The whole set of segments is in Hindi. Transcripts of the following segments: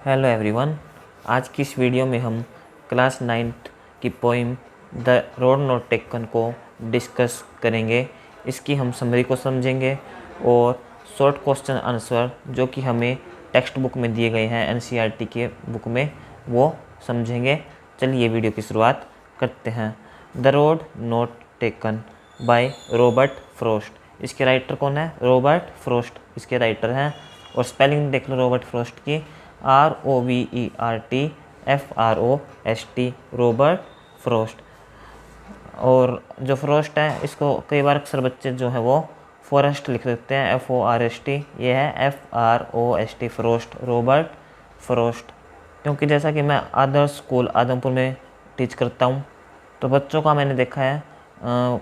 Hello everyone. आज की इस वीडियो में हम क्लास 9th की poem the road not taken को डिस्कस करेंगे। इसकी हम समरी को समझेंगे और शॉर्ट क्वेश्चन आंसर जो कि हमें टेक्स्ट बुक में दिए गए हैं एनसीईआरटी के बुक में, वो समझेंगे। चलिए वीडियो की शुरुआत करते हैं। The road not taken by Robert Frost. इसके राइटर कौन है? रॉबर्ट फ्रॉस्ट इसके राइटर हैं। और स्पेलिंग देख लो रॉबर्ट फ्रॉस्ट की, ROBERT FROST, रॉबर्ट फ्रॉस्ट। और जो फ्रॉस्ट है इसको कई बार अक्सर बच्चे जो है वो फॉरेस्ट लिख देते हैं, FORST। ये है FROST, फ्रॉस्ट, रॉबर्ट फ्रॉस्ट। क्योंकि जैसा कि मैं आदर्श स्कूल आदमपुर में टीच करता हूँ तो बच्चों का मैंने देखा है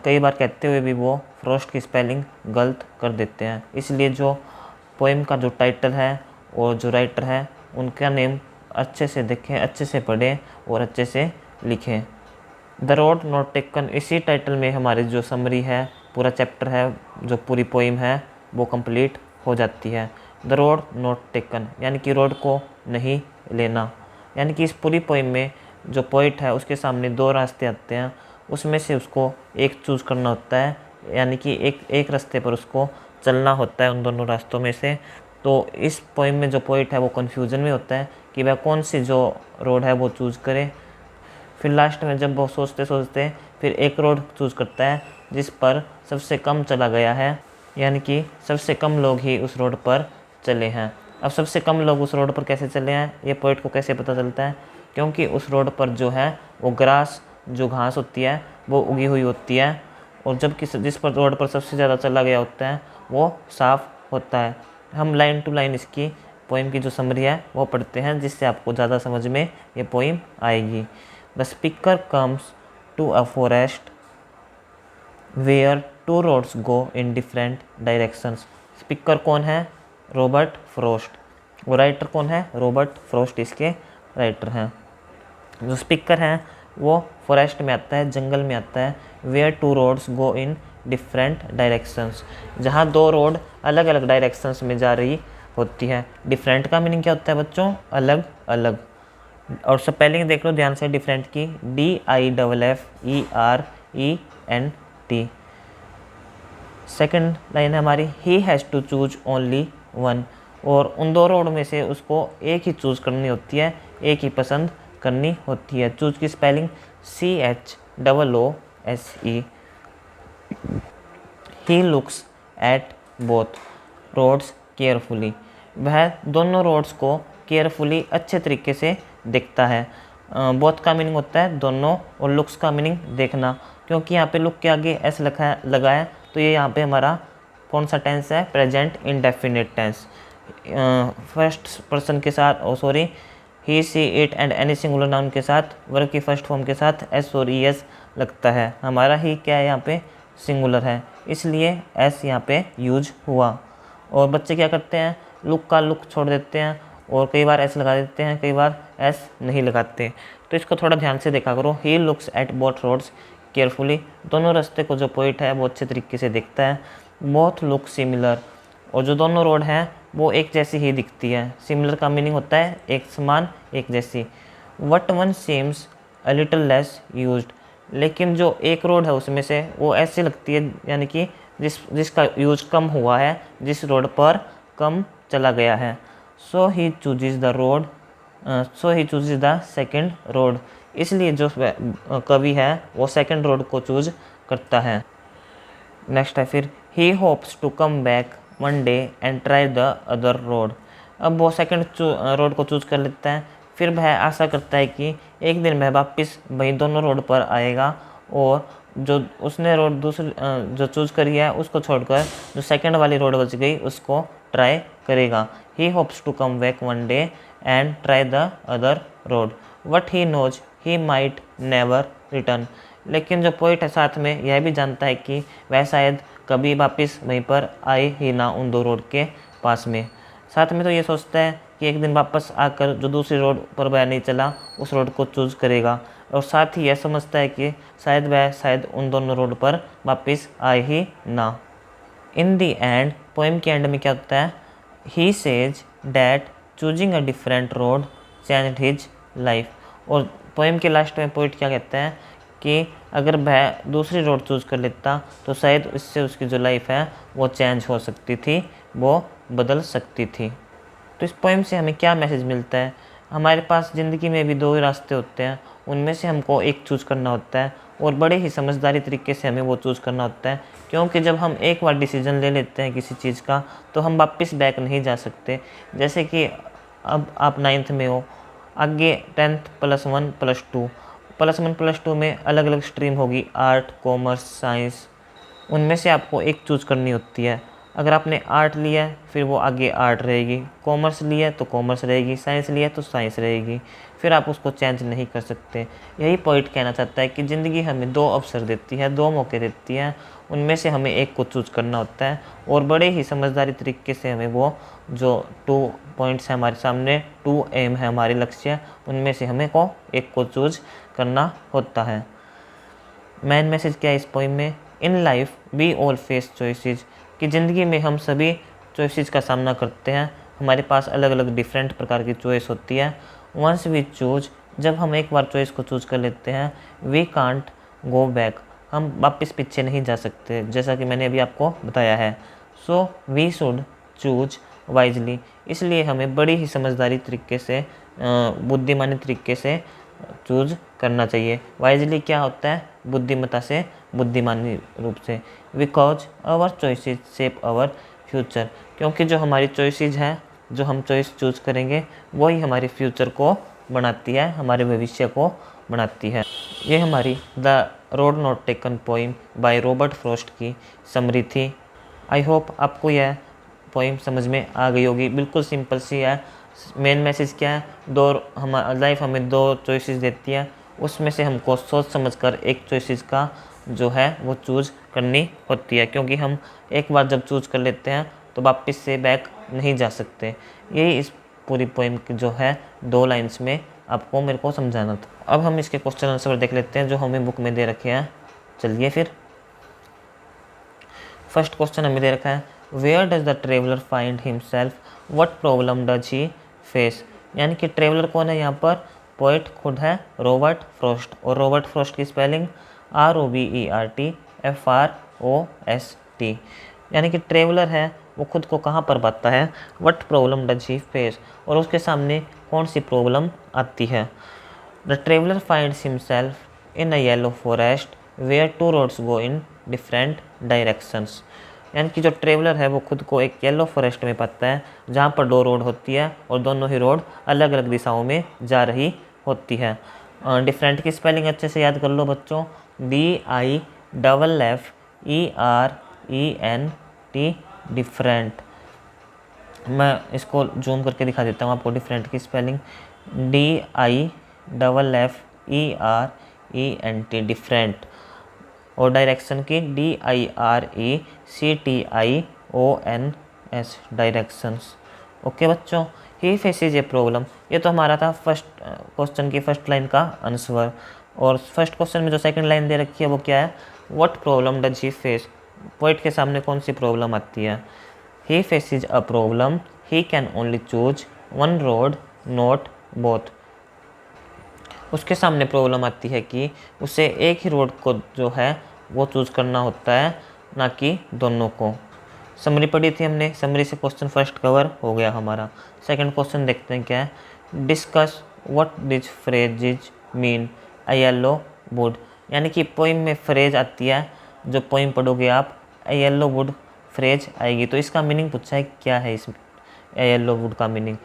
कई बार कहते हुए भी वो फ्रॉस्ट की स्पेलिंग गलत कर देते हैं। इसलिए जो पोएम का जो टाइटल है और जो राइटर है उनका नेम अच्छे से देखें, अच्छे से पढ़ें और अच्छे से लिखें। द रोड नॉट टेकन, इसी टाइटल में हमारी जो समरी है, पूरा चैप्टर है, जो पूरी पोइम है वो कंप्लीट हो जाती है। द रोड नॉट टेकन यानी कि रोड को नहीं लेना, यानी कि इस पूरी पोइम में जो पोइट है उसके सामने दो रास्ते आते हैं, उसमें से उसको एक चूज़ करना होता है, यानी कि एक रास्ते पर उसको चलना होता है उन दोनों रास्तों में से। तो इस पोइम में जो पोइट है वो कन्फ्यूजन में होता है कि वह कौन सी जो रोड है वो चूज़ करे। फिर लास्ट में जब वो सोचते सोचते फिर एक रोड चूज़ करता है जिस पर सबसे कम चला गया है, यानी कि सबसे कम लोग ही उस रोड पर चले हैं। अब सबसे कम लोग उस रोड पर कैसे चले हैं ये पोइट को कैसे पता चलता है? क्योंकि उस रोड पर जो है वो ग्रास, जो घास होती है वो उगी हुई होती है, और जबकि जिस पर रोड पर सबसे ज़्यादा चला गया होता है वो साफ़ होता है। हम लाइन टू लाइन इसकी पोइम की जो समरी है वो पढ़ते हैं, जिससे आपको ज़्यादा समझ में ये पोइम आएगी। The speaker comes to a forest where two roads go in different directions. Speaker कौन है? Robert Frost. वो राइटर कौन है? रॉबर्ट फ्रॉस्ट इसके राइटर हैं। जो स्पीकर हैं वो फॉरेस्ट में आता है, जंगल में आता है। Where two roads go in different directions, जहाँ दो रोड अलग अलग डायरेक्शंस में जा रही होती है। डिफरेंट का मीनिंग क्या होता है बच्चों? अलग अलग। और स्पेलिंग देख लो ध्यान से डिफरेंट की, DIFFERENT। सेकंड लाइन है हमारी, he has to choose only one. और उन दो रोड में से उसको एक ही चूज़ करनी होती है, एक ही पसंद करनी होती है। चूज की spelling CHOOSE। He looks at both roads carefully, वह दोनों रोड्स को केयरफुली अच्छे तरीके से देखता है। बोथ का मीनिंग होता है दोनों, और लुक्स का मीनिंग देखना। क्योंकि यहाँ पे लुक के आगे एस लगा है तो ये यहाँ पे हमारा कौन सा टेंस है? Present indefinite tense. First person के साथ he, she, it and any singular noun के साथ वर्ब की फर्स्ट फॉर्म के साथ एस और ES लगता है। हमारा ही क्या है यहाँ पे? सिंगुलर है, इसलिए एस यहाँ पे यूज हुआ। और बच्चे क्या करते हैं? लुक का लुक छोड़ देते हैं और कई बार एस लगा देते हैं, कई बार एस नहीं लगाते। तो इसको थोड़ा ध्यान से देखा करो। He looks at both roads carefully, दोनों रास्ते को जो पोइट है वो अच्छे तरीके से देखता है। बोथ लुक सिमिलर, और जो दोनों रोड हैं वो एक जैसी ही दिखती है। सिमिलर का मीनिंग होता है एक समान, एक जैसी। What one seems a little less used, लेकिन जो एक रोड है उसमें से वो ऐसी लगती है, यानी कि जिसका यूज कम हुआ है, जिस रोड पर कम चला गया है। सो ही चूजेज द सेकेंड रोड, इसलिए जो कवि है वो सेकेंड रोड को चूज करता है। नेक्स्ट है फिर, he hopes to come back one day and try the other road. अब वो सेकंड रोड को चूज़ कर लेता है, फिर वह आशा करता है कि एक दिन वह वापस वही दोनों रोड पर आएगा और जो उसने रोड दूसरी जो चूज़ करी है उसको छोड़कर जो सेकंड वाली रोड बच गई उसको ट्राई करेगा। He hopes to come back one day and try the other road, what he knows he might never return. लेकिन जो पोइट है साथ में यह भी जानता है कि वह शायद कभी वापस वहीं पर आए ही ना, उन दो रोड के पास में। साथ में तो ये सोचता है कि एक दिन वापस आकर जो दूसरी रोड पर वह नहीं चला उस रोड को चूज़ करेगा, और साथ ही यह समझता है कि शायद उन दोनों रोड पर वापस आए ही ना। इन दी एंड, पोएम के एंड में क्या होता है? He says that choosing a different road changed his life. और पोएम के लास्ट में पोइट क्या कहता है कि अगर वह दूसरी रोड चूज़ कर लेता तो शायद इससे उसकी जो लाइफ है वो चेंज हो सकती थी, वो बदल सकती थी। तो इस पोएम से हमें क्या मैसेज मिलता है? हमारे पास ज़िंदगी में भी दो ही रास्ते होते हैं, उनमें से हमको एक चूज़ करना होता है और बड़े ही समझदारी तरीके से हमें वो चूज़ करना होता है, क्योंकि जब हम एक बार डिसीजन ले लेते हैं किसी चीज़ का तो हम वापस बैक नहीं जा सकते। जैसे कि अब आप 9th में हो, आगे 10th +1 +2, +1 +2 में अलग अलग स्ट्रीम होगी, आर्ट, कॉमर्स, साइंस। उनमें से आपको एक चूज़ करनी होती है। अगर आपने आर्ट लिया है फिर वो आगे आर्ट रहेगी, कॉमर्स लिया है तो कॉमर्स रहेगी, साइंस लिया है तो साइंस रहेगी, फिर आप उसको चेंज नहीं कर सकते। यही पॉइंट कहना चाहता है कि ज़िंदगी हमें दो अवसर देती है, दो मौके देती है, उनमें से हमें एक को चूज़ करना होता है और बड़े ही समझदारी तरीके से हमें वो जो 2 पॉइंट्स हैं हमारे सामने, 2 एम है हमारे लक्ष्य, उनमें से हमें को एक को चूज़ करना होता है। मेन मैसेज क्या है इस पोइम में? In life we all face choices, कि ज़िंदगी में हम सभी चॉइसेस का सामना करते हैं, हमारे पास अलग अलग डिफरेंट प्रकार की चॉइस होती है। वंस वी चूज, जब हम एक बार चॉइस को चूज़ कर लेते हैं, वी कांट गो बैक, हम वापस पीछे नहीं जा सकते, जैसा कि मैंने अभी आपको बताया है। So we should choose wisely, इसलिए हमें बड़ी ही समझदारी तरीके से, बुद्धिमानी तरीके से चूज करना चाहिए। वाइजली क्या होता है? बुद्धिमत्ता से, बुद्धिमानी रूप से। Because our choices shape our future, क्योंकि जो हमारी चॉइसेस हैं, जो हम चॉइस चूज करेंगे वही हमारे फ्यूचर को बनाती है, हमारे भविष्य को बनाती है। ये हमारी the road not taken poem by Robert Frost की समरी थी। आई होप आपको यह पोइम समझ में आ गई होगी। बिल्कुल सिंपल सी है। मेन मैसेज क्या है? लाइफ हमें दो चॉइसेस देती है, उसमें से हमको सोच समझकर एक चॉइसेस का जो है वो चूज़ करनी होती है, क्योंकि हम एक बार जब चूज़ कर लेते हैं तो वापस से बैक नहीं जा सकते। यही इस पूरी पोइम की जो है 2 लाइन्स में आपको मेरे को समझाना था। अब हम इसके क्वेश्चन आंसर देख लेते हैं जो हमें बुक में दे रखे हैं। चलिए फिर, फर्स्ट क्वेश्चन हमें दे रखा है, where does the traveller find himself, what problem does he face. यानी कि ट्रेवलर कौन है यहाँ पर? पोइट खुद है रॉबर्ट फ्रॉस्ट, और रॉबर्ट फ्रॉस्ट की स्पेलिंग ROBERT यानी कि ट्रेवलर है वो खुद को कहाँ पर पाता है? What problem does he face, और उसके सामने कौन सी प्रॉब्लम आती है? The traveller finds himself in a yellow forest where 2 roads go in different directions. यानी कि जो ट्रेवलर है वो खुद को एक येलो फॉरेस्ट में पाता है जहाँ पर 2 रोड होती है और दोनों ही रोड अलग अलग दिशाओं में जा रही होती है। डिफरेंट की स्पेलिंग अच्छे से याद कर लो बच्चों, DIFFERENT, डिफरेंट। मैं इसको जूम करके दिखा देता हूँ आपको डिफरेंट की स्पेलिंग, DIFFERENT, डिफरेंट। और डायरेक्शन की DIRECTIONS, डायरेक्शंस। ओके बच्चों, ही फेसेज ए प्रॉब्लम, ये तो हमारा था फर्स्ट क्वेश्चन की फर्स्ट लाइन का आंसर। और फर्स्ट क्वेश्चन में जो सेकंड लाइन दे रखी है वो क्या है? What problem does he face, poet के सामने कौन सी प्रॉब्लम आती है? He faces a problem, he can only choose one road not both. उसके सामने प्रॉब्लम आती है कि उसे एक ही रोड को जो है वो चूज़ करना होता है, ना कि दोनों को। समरी पढ़ी थी हमने, समरी से क्वेश्चन फर्स्ट कवर हो गया हमारा। सेकंड क्वेश्चन देखते हैं क्या है। Discuss what this phrases mean a yellow would. यानी कि पोइम में फ्रेज आती है, जो पोइम पढ़ोगे आप अ येलो वुड फ्रेज आएगी, तो इसका मीनिंग पूछा है क्या है इस येलो वुड का मीनिंग।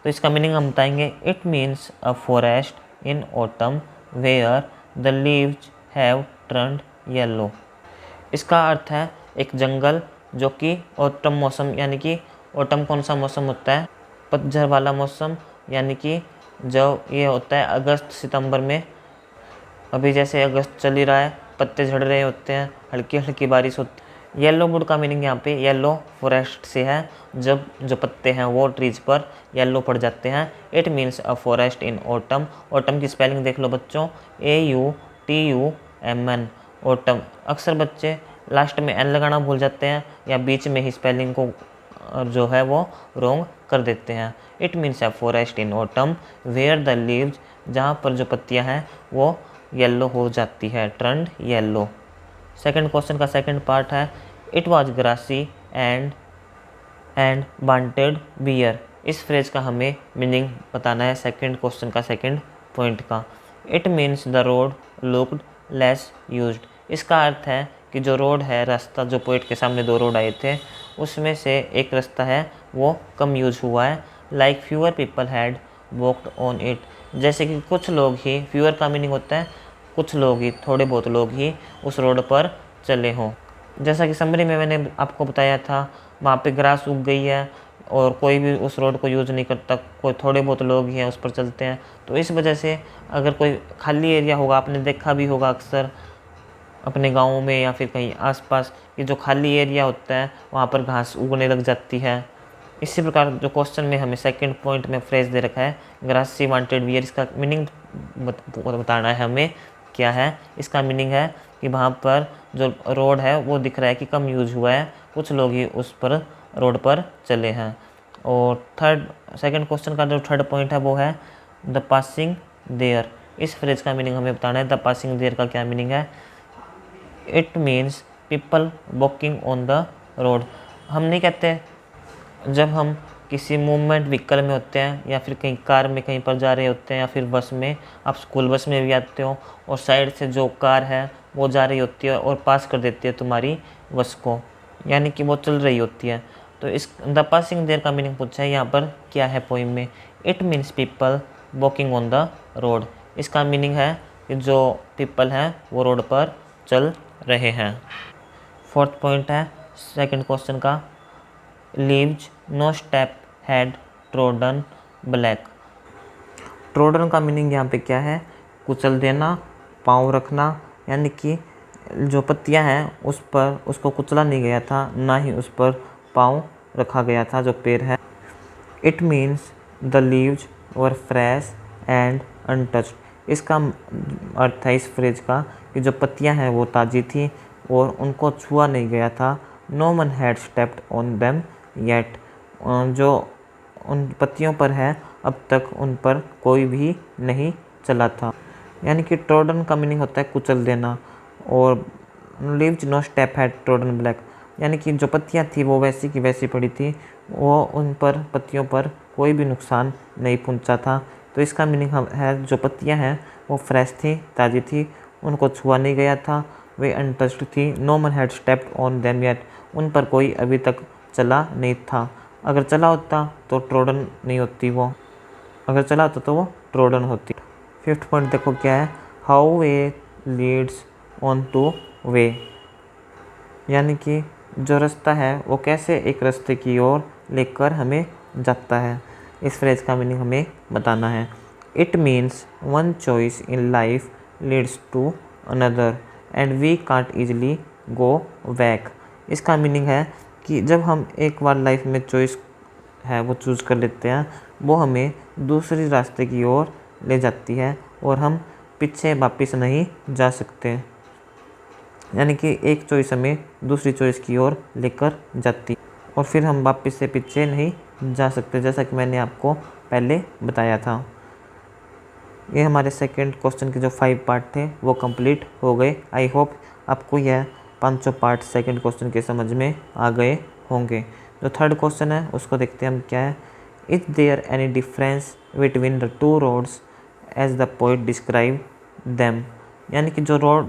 तो इसका मीनिंग हम बताएंगे, it means a forest in autumn where the leaves have turned yellow. इसका अर्थ है एक जंगल जो कि ऑटम मौसम, यानी कि ऑटम कौन सा मौसम होता है? पतझड़ वाला मौसम, यानी कि जो ये होता है अगस्त सितंबर में। अभी जैसे अगस्त चल ही रहा है, पत्ते झड़ रहे होते हैं, हल्की हल्की बारिश होती है। येलो वुड का मीनिंग यहाँ पे येलो फॉरेस्ट से है, जब जो पत्ते हैं वो ट्रीज पर येलो पड़ जाते हैं। It means a forest in autumn. Autumn की स्पेलिंग देख लो बच्चों, AUTUMN, ऑटम। अक्सर बच्चे लास्ट में एन लगाना भूल जाते हैं या बीच में ही स्पेलिंग को जो है वो रोंग कर देते हैं। It means a forest in autumn where the leaves, जहाँ पर जो पत्तियाँ हैं वो येलो हो जाती है, टर्न्ड येलो। सेकंड क्वेश्चन का सेकंड पार्ट है it was grassy and wanted wear. इस फ्रेज का हमें मीनिंग बताना है सेकंड क्वेश्चन का सेकंड पॉइंट का। It means the road looked less used. इसका अर्थ है कि जो रोड है, रास्ता, जो पोइट के सामने 2 रोड आए थे उसमें से एक रास्ता है वो कम यूज हुआ है। Like fewer people had walked on it, जैसे कि कुछ लोग ही, फ्यूअर का मीनिंग होता है कुछ लोग ही, थोड़े बहुत लोग ही उस रोड पर चले हों। जैसा कि समरी में मैंने आपको बताया था, वहाँ पे ग्रास उग गई है और कोई भी उस रोड को यूज़ नहीं करता, कोई थोड़े बहुत लोग ही हैं उस पर चलते हैं। तो इस वजह से अगर कोई खाली एरिया होगा, आपने देखा भी होगा अक्सर अपने गाँव में या फिर कहीं आसपास, कि जो खाली एरिया होता है वहाँ पर घास उगने लग जाती है। इसी प्रकार जो क्वेश्चन में हमें सेकंड पॉइंट में फ्रेज दे रखा है ग्रासी वांटेड वियर, इसका मीनिंग बताना है हमें क्या है। इसका मीनिंग है कि वहाँ पर जो रोड है वो दिख रहा है कि कम यूज हुआ है, कुछ लोग ही उस पर रोड पर चले हैं। और सेकंड क्वेश्चन का जो थर्ड पॉइंट है वो है द पासिंग देयर। इस फ्रेज का मीनिंग हमें बताना है। द पासिंग देयर का क्या मीनिंग है? It means people walking on the road. हम नहीं कहते जब हम किसी मूवमेंट व्हीकल में होते हैं या फिर कहीं कार में कहीं पर जा रहे होते हैं या फिर बस में, आप स्कूल बस में भी आते हो और साइड से जो कार है वो जा रही होती है और पास कर देती है तुम्हारी बस को, यानी कि वो चल रही होती है। तो इस द पासिंग देयर का मीनिंग पूछा है यहाँ पर क्या है पोइम में। It means people walking on the road. इसका मीनिंग है कि जो पीपल हैं वो रोड पर चल रहे हैं। फोर्थ पॉइंट है सेकंड क्वेश्चन का leaves no step had trodden black. Trodden का मीनिंग यहाँ पे क्या है? कुचल देना, पाँव रखना, यानी कि जो पत्तियाँ हैं उस पर उसको कुचला नहीं गया था, ना ही उस पर पाँव रखा गया था जो पेड़ है। It means the leaves were fresh and untouched. इसका अर्थ है इस फ्रेज का कि जो पत्तियाँ हैं वो ताज़ी थी और उनको छुआ नहीं गया था। No one had stepped on them yet. जो उन पत्तियों पर है अब तक उन पर कोई भी नहीं चला था। यानी कि ट्रोडन का मीनिंग होता है कुचल देना, और leaves no step had trodden black, यानी कि जो पत्तियाँ थी वो वैसी की वैसी पड़ी थी, वो उन पर पत्तियों पर कोई भी नुकसान नहीं पहुंचा था। तो इसका मीनिंग है जो पत्तियाँ हैं वो फ्रेश थी, ताज़ी थी, उनको छुआ नहीं गया था, वे अनटच्ड थी। No one had stepped on them yet, उन पर कोई अभी तक चला नहीं था। अगर चला होता तो ट्रोडन नहीं होती वो, अगर चला होता तो वो ट्रोडन होती। फिफ्थ पॉइंट देखो क्या है, how way Leeds on two way, यानी कि जो रास्ता है वो कैसे एक रास्ते की ओर लेकर हमें जाता है। इस फ्रेज का मीनिंग हमें बताना है। It means one choice in life leads to another and we can't easily go back. इसका मीनिंग है कि जब हम एक बार लाइफ में चॉइस है वो चूज़ कर लेते हैं, वो हमें दूसरी रास्ते की ओर ले जाती है और हम पीछे वापस नहीं जा सकते। यानी कि एक चॉइस हमें दूसरी चॉइस की ओर लेकर जाती और फिर हम वापस से पीछे नहीं जा सकते, जैसा कि मैंने आपको पहले बताया था। ये हमारे सेकंड क्वेश्चन के जो 5 पार्ट थे वो कंप्लीट हो गए। आई होप आपको यह 5 पार्ट सेकंड क्वेश्चन के समझ में आ गए होंगे। जो थर्ड क्वेश्चन है उसको देखते हैं हम क्या है। Is there any difference between the two roads as the poet describe them, यानी कि जो रोड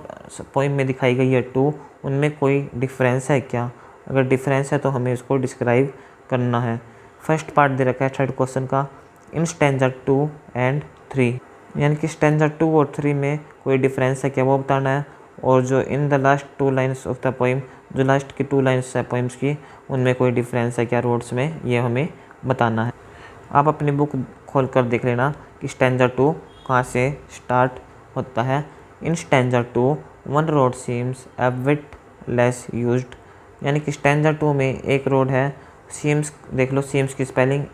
पोइम में दिखाई गई है 2, उनमें कोई डिफरेंस है क्या? अगर डिफरेंस है तो हमें उसको डिस्क्राइब करना है। फर्स्ट पार्ट दे रखा है थर्ड क्वेश्चन का, इन स्टैंजा 2 एंड 3, यानी कि स्टैंजा 2 और 3 में कोई डिफरेंस है क्या वो बताना है। और जो in the last 2 lines of the poem, जो लास्ट की 2 लाइन्स है पोइम्स की, उनमें कोई डिफरेंस है क्या रोड्स में, ये हमें बताना है। आप अपनी बुक खोल कर देख लेना कि स्टैंजा 2 कहाँ से स्टार्ट होता है। इन stanza 2 one road seems a bit less used, यानी कि स्टैंजा 2 में एक रोड है, सीम्स देख लो, सीम्स की स्पेलिंग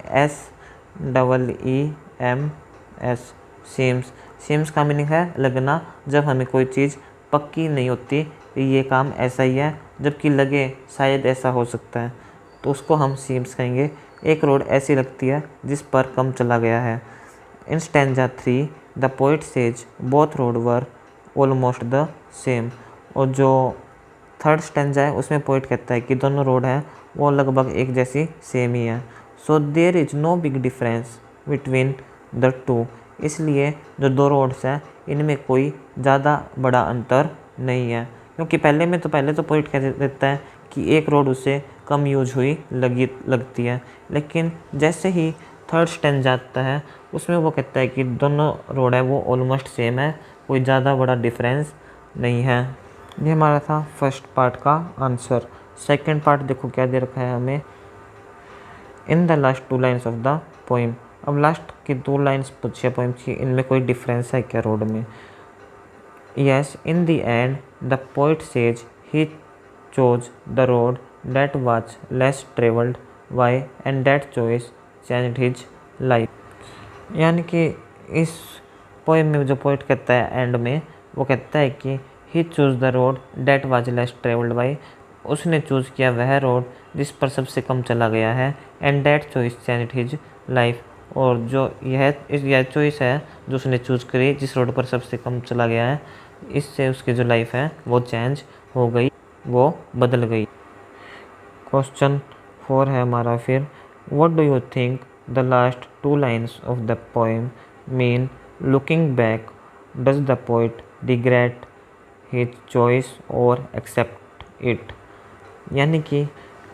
SEEMS, सीम्स। सीम्स का मीनिंग है लगना। जब हमें कोई चीज़ पक्की नहीं होती तो ये काम ऐसा ही है, जबकि लगे शायद ऐसा हो सकता है। तो उसको हम सीम्स कहेंगे। एक रोड ऐसी लगती है जिस पर कम चला गया है। इन stanza 3 the poet says both road were almost the same. और जो थर्ड स्टैंजा है उसमें पोइट कहता है कि दोनों रोड हैं वो लगभग एक जैसी सेम ही है। So there is no big difference between the two. इसलिए जो दो रोड्स हैं इनमें कोई ज़्यादा बड़ा अंतर नहीं है, क्योंकि पहले तो पोइट कह देता है कि एक रोड उससे कम यूज हुई लगती है, लेकिन जैसे ही थर्ड स्टैंजा आता है उसमें वो कहता है कि दोनों रोड है वो ऑलमोस्ट सेम है, कोई ज़्यादा बड़ा डिफरेंस नहीं है। ये हमारा था फर्स्ट पार्ट का आंसर। सेकंड पार्ट देखो क्या दे रखा है हमें। In the last 2 lines of the poem. अब लास्ट की 2 लाइन्स पूछी है पोइम की, इनमें कोई डिफरेंस है क्या रोड में। Yes, in the end the poet says he chose the road that was less traveled by and that choice changed his life। यानी कि इस पोएम में जो पोइट कहता है एंड में, वो कहता है कि he chose the road that was less traveled by, उसने चूज़ किया वह रोड जिस पर सबसे कम चला गया है, and that choice changed his life, और जो यह चॉइस है जो उसने चूज़ करी जिस रोड पर सबसे कम चला गया है, इससे उसकी जो लाइफ है वो चेंज हो गई, वो बदल गई। क्वेश्चन 4 है हमारा फिर। What do you think the last 2 lines of the poem mean looking back? Does the poet regret his choice और एक्सेप्ट इट? यानी कि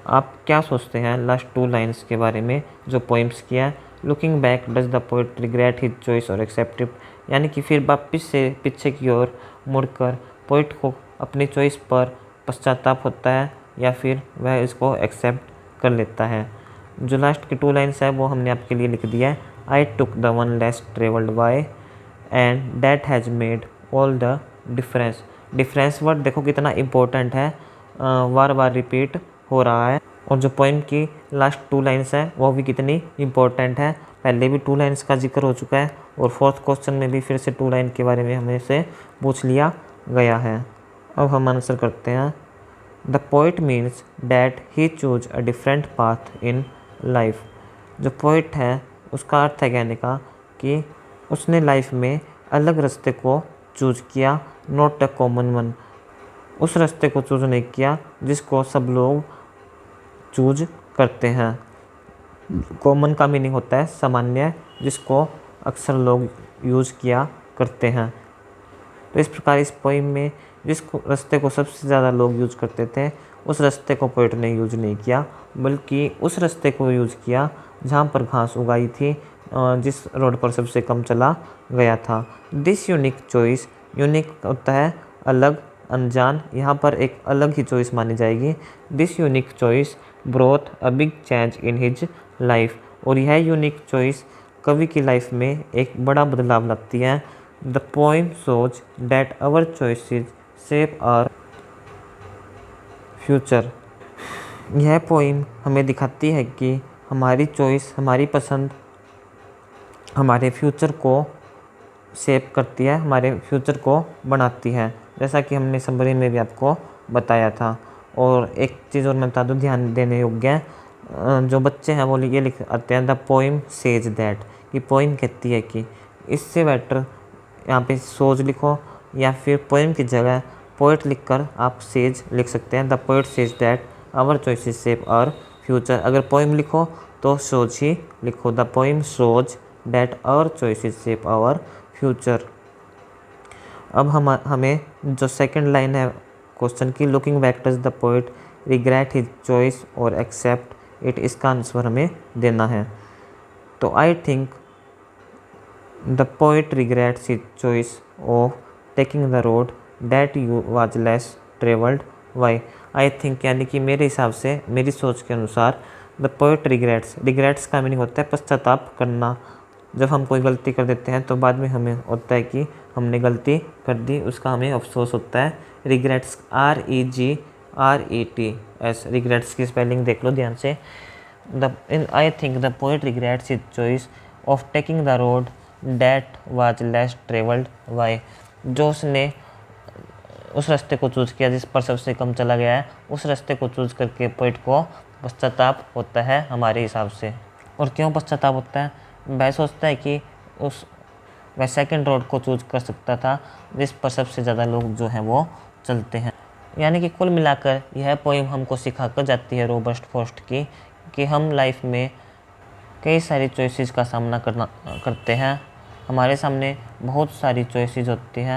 आप क्या सोचते हैं लास्ट 2 लाइन्स के बारे में जो पोइम्स किया है। Looking back does the poet regret his choice और एक्सेप्ट इट, यानी कि फिर वापस से पीछे की ओर मुड़कर पोइट को अपनी चॉइस पर पश्चाताप होता है या फिर वह इसको एक्सेप्ट कर लेता है। जो लास्ट की 2 लाइन्स है वो हमने आपके लिए लिख दिया है। I took the one less travelled by and that has made all the difference. Difference word देखो कितना इम्पोर्टेंट है, बार बार रिपीट हो रहा है। और जो पोइम की लास्ट 2 लाइन्स है वो भी कितनी इम्पोर्टेंट है। पहले भी 2 लाइन्स का जिक्र हो चुका है और 4th क्वेश्चन में भी फिर से 2 लाइन के बारे में हमें से पूछ लिया गया है। अब हम आंसर करते हैं। The poet means that he choose a different path in life. जो पोइट है उसका अर्थ है कहने का कि उसने लाइफ में अलग रास्ते को चूज किया, नॉट अ कॉमन वन। उस रास्ते को चूज नहीं किया जिसको सब लोग चूज करते हैं। कॉमन का मीनिंग होता है सामान्य, जिसको अक्सर लोग यूज़ किया करते हैं। तो इस प्रकार इस पोइम में जिस रास्ते को सबसे ज़्यादा लोग यूज़ करते थे उस रास्ते को पोइट ने यूज़ नहीं किया, बल्कि उस रास्ते को यूज़ किया जहाँ पर घास उगाई थी, जिस रोड पर सबसे कम चला गया था। दिस यूनिक चॉइस, यूनिक होता है अलग, अनजान, यहाँ पर एक अलग ही चॉइस मानी जाएगी। This unique choice broth a big change in his life, और यह यूनिक चॉइस कवि की लाइफ में एक बड़ा बदलाव लाती है। The poem shows that our choices shape our future. यह पोइम हमें दिखाती है कि हमारी चॉइस, हमारी पसंद हमारे फ्यूचर को शेप करती है, हमारे फ्यूचर को बनाती है, जैसा कि हमने समरी में भी आपको बताया था। और एक चीज़ और मैं बता दूँ ध्यान देने योग्य है, जो बच्चे हैं वो ये लिख आते हैं द पोइम सेज दैट, कि पोइम कहती है कि, इससे बेटर यहाँ पे सोच लिखो या फिर पोइम की जगह पोइट लिखकर आप सेज लिख सकते हैं। The poet says that our choices shape our future. अगर पोइम लिखो तो सोच ही लिखो। The poem shows that our choices shape our future. अब हमें जो सेकंड लाइन है क्वेश्चन की, looking back does the poet regret his choice और एक्सेप्ट इट, इसका आंसर हमें देना है। तो I think the poet regrets his choice of taking the road that you was less travelled Y. I think यानी कि मेरे हिसाब से, मेरी सोच के अनुसार, द पोइट रिग्रेट्स का मीनिंग होता है पश्चाताप करना। जब हम कोई गलती कर देते हैं तो बाद में हमें होता है कि हमने गलती कर दी, उसका हमें अफसोस होता है। रिग्रेट्स REGRETS, रिग्रेट्स की स्पेलिंग देख लो ध्यान से। आई think the poet regrets his choice of taking the road that was less travelled bye. जो उसने उस रास्ते को चूज़ किया जिस पर सबसे कम चला गया है, उस रास्ते को चूज़ करके पोइट को पश्चाताप होता है हमारे हिसाब से। और क्यों पश्चाताप होता है? वह सोचता है कि वह सेकंड रोड को चूज कर सकता था जिस पर सबसे ज़्यादा लोग जो हैं वो चलते हैं। यानी कि कुल मिलाकर यह पोइम हमको सिखा कर जाती है रॉबर्ट फ्रॉस्ट की कि हम लाइफ में कई सारी चॉइसेस का सामना करते हैं। हमारे सामने बहुत सारी चॉइसेस होती हैं